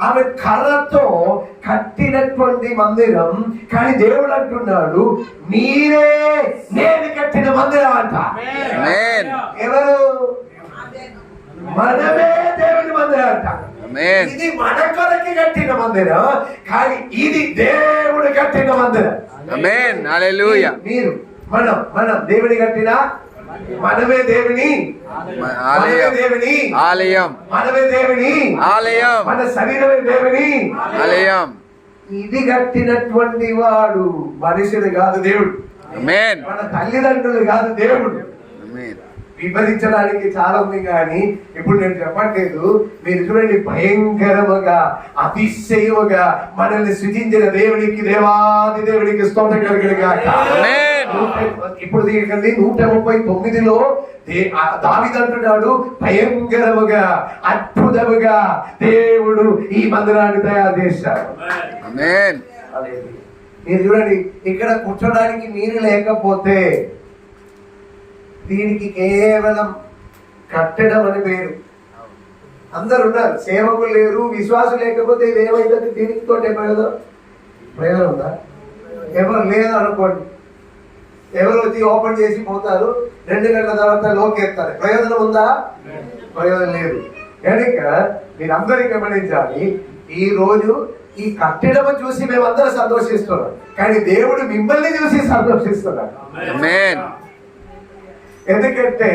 ఆమె కర్రతో కట్టినటువంటి మందిరం. కానీ దేవుడు అంటున్నాడు, మీరే నేను కట్టిన మందిరం అంట. ఎవరు? మనమే దేవుని మందిరం అంట. ఇది మన కొరకి కట్టిన మందిరం, కానీ ఇది దేవుడు కట్టిన మందిరం. మీరు మనం దేవుని కట్టిన, మనమే దేవుని ఆలయం, మనమే దేవుని ఆలయం, మన శరీరమే దేవుని ఆలయం. ఇది కట్టినటువంటి వాడు మనుషుడు కాదు, దేవుడు. మన తల్లిదండ్రులు కాదు, దేవుడు. విభజించడానికి చాలా ఉంది, కానీ ఇప్పుడు నేను చెప్పట్లేదు. మీరు చూడండి, భయంకరముగా అతిశయముగా మనల్ని సృజించిన దేవునికి, దేవాది దేవునికి స్తోత్రం కలుగునుగాక. ఇప్పుడు 139లో దావీదు అంటున్నాడు, భయంకరముగా అద్భుతముగా దేవుడు ఈ మందిరాన్ని తయారు చేశాడు. మీరు చూడండి, ఇక్కడ కూర్చోడానికి మీరు లేకపోతే దీనికి కేవలం కట్టడం అని పేరు. అందరు ఉన్నారు, సేవకులు లేరు, విశ్వాసం లేకపోతే ఇది ఏమైతుంది? దీనికి తోటి ప్రయోజనం ఉందా? ఎవరు లేదు అనుకోండి, ఎవరు వచ్చి ఓపెన్ చేసి పోతారు, 2 గంటల తర్వాత లోకెత్తారు. ప్రయోజనం ఉందా? ప్రయోజనం లేదు. కనుక మీరందరూ గమనించాలి, ఈ రోజు ఈ కట్టడం చూసి మేమందరం సంతోషిస్తున్నాం, కానీ దేవుడు మిమ్మల్ని చూసి సంతోషిస్తున్నాడు. ఎందుకంటే